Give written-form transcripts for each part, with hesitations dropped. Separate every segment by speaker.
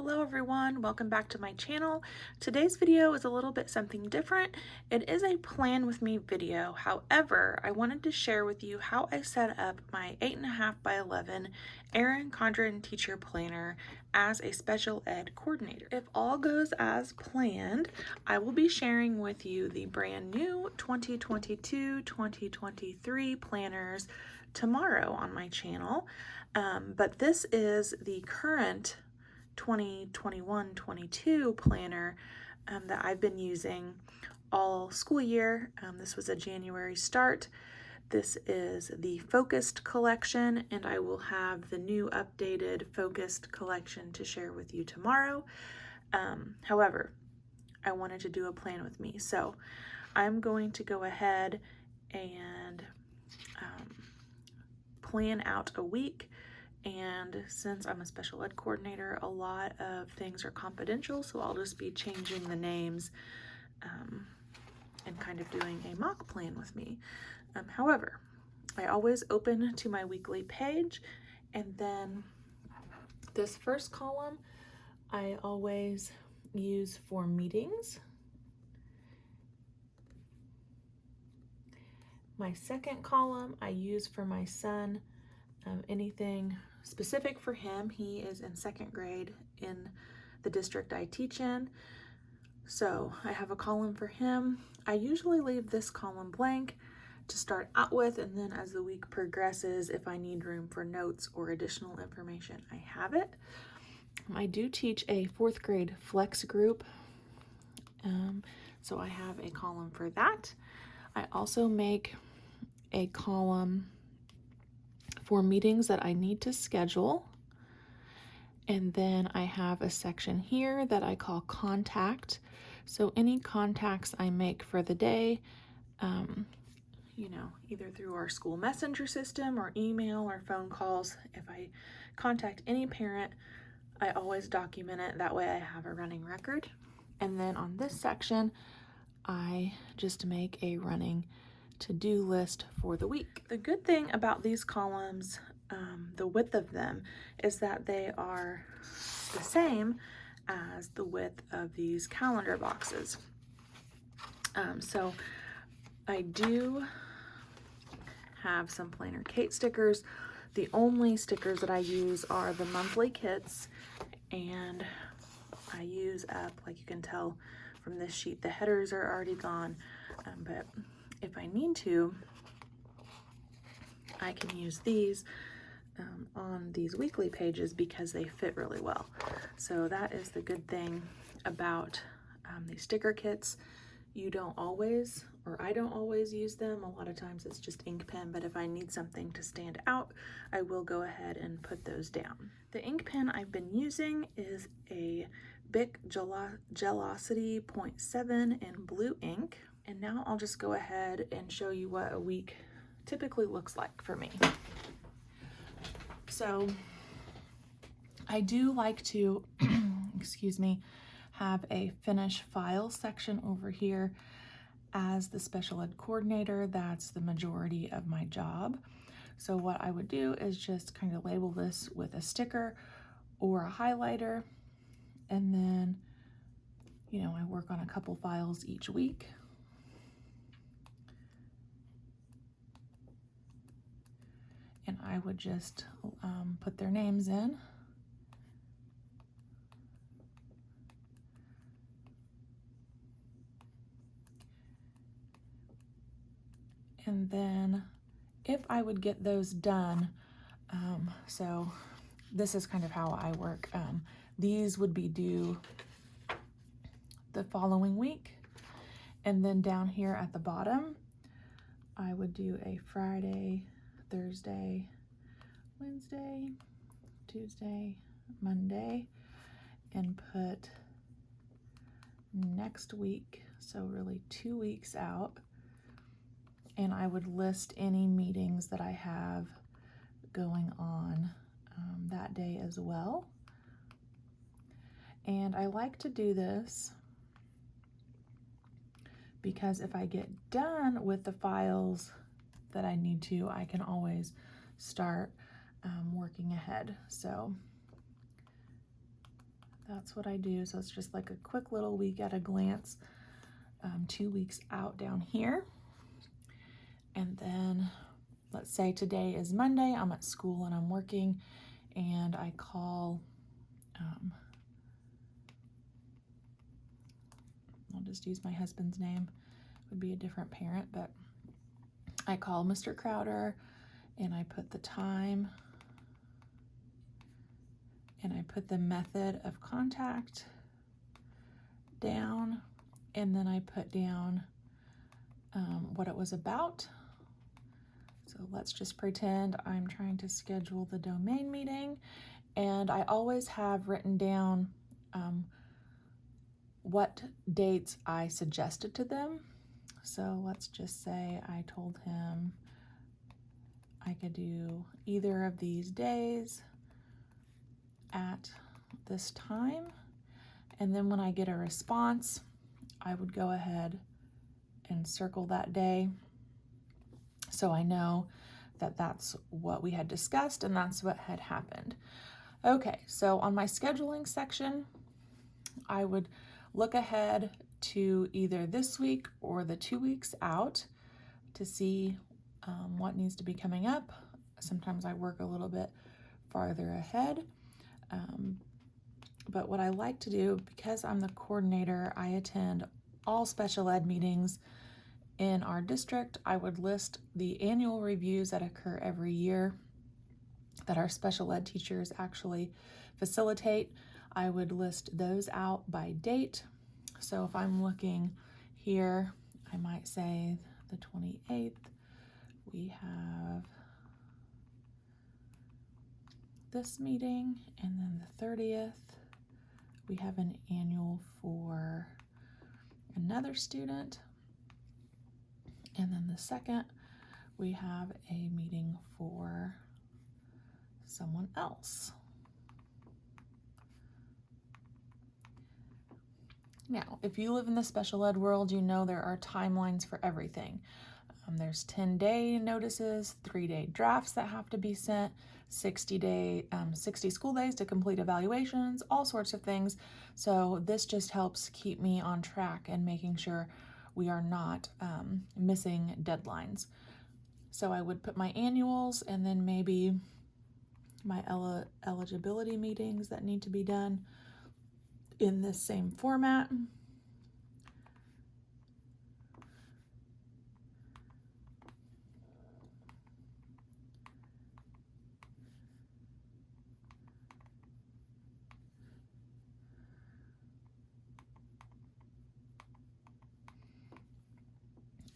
Speaker 1: Hello everyone, welcome back to my channel. Today's video is a little bit something different. It is a plan with me video. However, I wanted to share with you how I set up my 8.5 by 11 Erin Condren teacher planner as a special ed coordinator. If all goes as planned, I will be sharing with you the brand new 2022-2023 planners tomorrow on my channel. But this is the current 2021-22 planner that I've been using all school year. This was a January start. This is the focused collection, and I will have the new updated focused collection to share with you tomorrow. However, I wanted to do a plan with me, so I'm going to go ahead and plan out a week. And since I'm a special ed coordinator, a lot of things are confidential, so I'll just be changing the names and kind of doing a mock plan with me. However, I always open to my weekly page, and then this first column I always use for meetings. My second column I use for my son, anything specific for him. He is in second grade in the district I teach in, so I have a column for him. I usually leave this column blank to start out with, and then as the week progresses, if I need room for notes or additional information, I have it. I do teach a fourth grade flex group, so I have a column for that. I also make a column for meetings that I need to schedule. And then I have a section here that I call contact. So any contacts I make for the day, either through our school messenger system or email or phone calls, if I contact any parent, I always document it. That way I have a running record. And then on this section, I just make a running to-do list for the week. The good thing about these columns, the width of them, is that they are the same as the width of these calendar boxes. So I do have some Planner Kate stickers. The only stickers that I use are the monthly kits, and I use up, like you can tell from this sheet, the headers are already gone, but if I need to, I can use these on these weekly pages because they fit really well. So that is the good thing about these sticker kits. You don't always, or I don't always use them. A lot of times it's just ink pen, but if I need something to stand out, I will go ahead and put those down. The ink pen I've been using is a Bic Gelosity 0.7 in blue ink. And now I'll just go ahead and show you what a week typically looks like for me. So I do like to, excuse me, have a finish file section over here. As the special ed coordinator, that's the majority of my job. So what I would do is just kind of label this with a sticker or a highlighter, and then, I work on a couple files each week. And I would just put their names in. And then if I would get those done, so this is kind of how I work. These would be due the following week. And then down here at the bottom, I would do a Friday, Thursday, Wednesday, Tuesday, Monday, and put next week, so really 2 weeks out. And I would list any meetings that I have going on that day as well. And I like to do this because if I get done with the files that I need to, I can always start working ahead. So that's what I do. So it's just like a quick little week at a glance, 2 weeks out down here. And then let's say today is Monday, I'm at school and I'm working, and I call, I'll just use my husband's name, would be a different parent, but I call Mr. Crowder and I put the time and I put the method of contact down, and then I put down what it was about. So let's just pretend I'm trying to schedule the domain meeting, and I always have written down what dates I suggested to them. So let's just say I told him I could do either of these days at this time, and then when I get a response, I would go ahead and circle that day so I know that that's what we had discussed and that's what had happened. Okay, so on my scheduling section, I would look ahead to either this week or the 2 weeks out to see what needs to be coming up. Sometimes I work a little bit farther ahead. But what I like to do, because I'm the coordinator, I attend all special ed meetings in our district. I would list the annual reviews that occur every year that our special ed teachers actually facilitate. I would list those out by date. So if I'm looking here, I might say the 28th, we have this meeting, and then the 30th, we have an annual for another student, and then the 2nd, we have a meeting for someone else. Now, if you live in the special ed world, you know there are timelines for everything. There's 10-day notices, 3-day drafts that have to be sent, 60 school days to complete evaluations, all sorts of things. So this just helps keep me on track and making sure we are not missing deadlines. So I would put my annuals and then maybe my eligibility meetings that need to be done in this same format.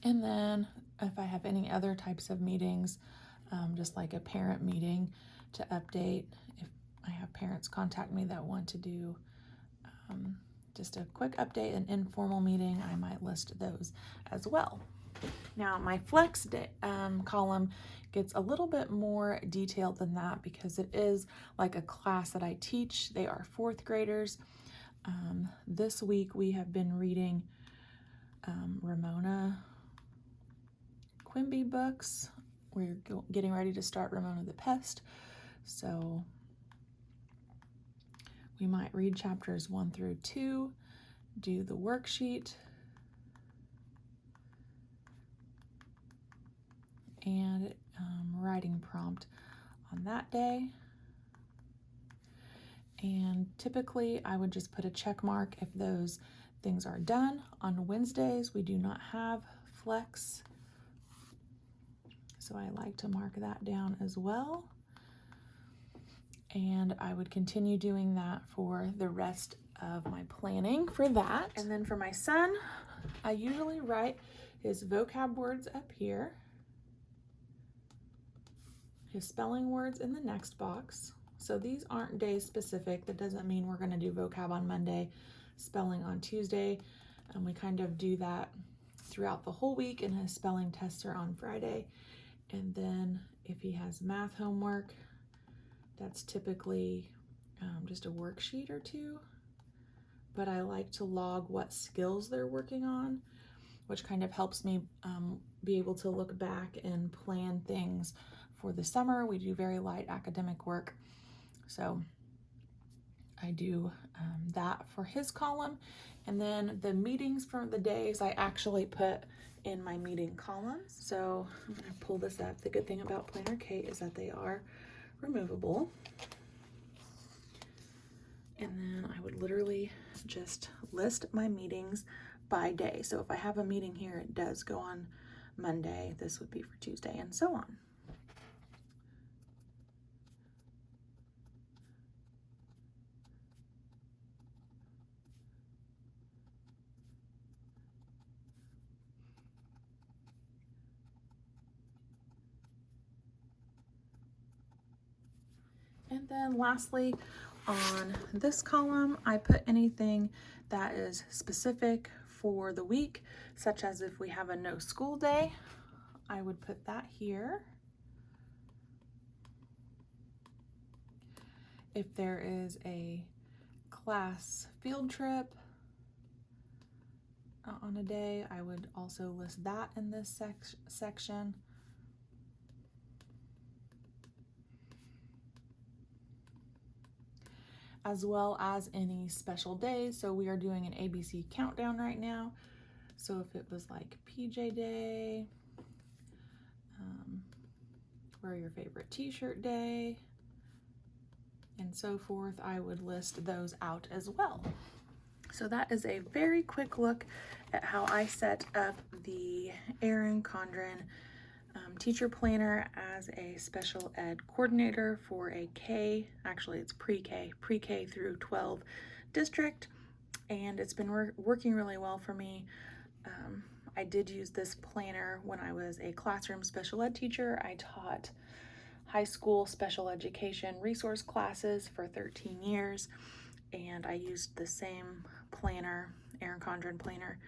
Speaker 1: And then if I have any other types of meetings, just like a parent meeting to update, if I have parents contact me that want to do just a quick update, an informal meeting, I might list those as well. Now my flex day, column gets a little bit more detailed than that because it is like a class that I teach. They are 4th graders. This week we have been reading Ramona Quimby books. We're getting ready to start Ramona the Pest. So we might read chapters 1 through 2, do the worksheet, and writing prompt on that day. And typically I would just put a check mark if those things are done. On Wednesdays, we do not have flex, so I like to mark that down as well. And I would continue doing that for the rest of my planning for that. And then for my son, I usually write his vocab words up here, his spelling words in the next box. So these aren't day specific. That doesn't mean we're going to do vocab on Monday, spelling on Tuesday. And we kind of do that throughout the whole week, and his spelling tests are on Friday. And then if he has math homework, that's typically just a worksheet or 2. But I like to log what skills they're working on, which kind of helps me be able to look back and plan things for the summer. We do very light academic work. So I do that for his column. And then the meetings for the days I actually put in my meeting columns. So I'm gonna pull this up. The good thing about Planner Kate is that they are removable. And then I would literally just list my meetings by day. So if I have a meeting here, it does go on Monday. This would be for Tuesday, and so on. And then lastly, on this column, I put anything that is specific for the week, such as if we have a no school day, I would put that here. If there is a class field trip on a day, I would also list that in this section. As well as any special days. So we are doing an ABC countdown right now. So if it was like PJ Day, wear your favorite t-shirt day, and so forth, I would list those out as well. So that is a very quick look at how I set up the Erin Condren teacher planner as a special ed coordinator for a K, actually it's pre-K through 12 district, and it's been working really well for me. I did use this planner when I was a classroom special ed teacher. I taught high school special education resource classes for 13 years, and I used the same planner, Erin Condren planner,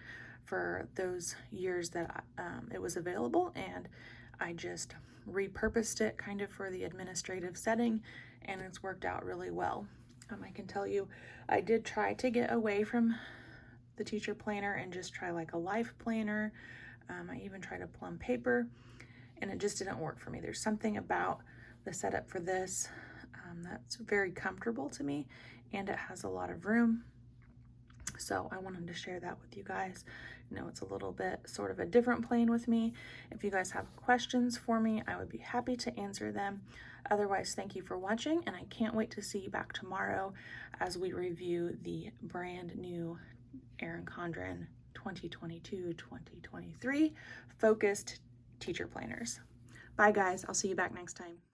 Speaker 1: for those years that it was available, and I just repurposed it kind of for the administrative setting, and it's worked out really well. I can tell you, I did try to get away from the teacher planner and just try like a life planner. I even tried a plum paper, and it just didn't work for me. There's something about the setup for this that's very comfortable to me, and it has a lot of room. So I wanted to share that with you guys. You know, it's a little bit sort of a different plane with me. If you guys have questions for me, I would be happy to answer them. Otherwise, thank you for watching, and I can't wait to see you back tomorrow as we review the brand new Erin Condren 2022-2023 focused teacher planners. Bye guys, I'll see you back next time.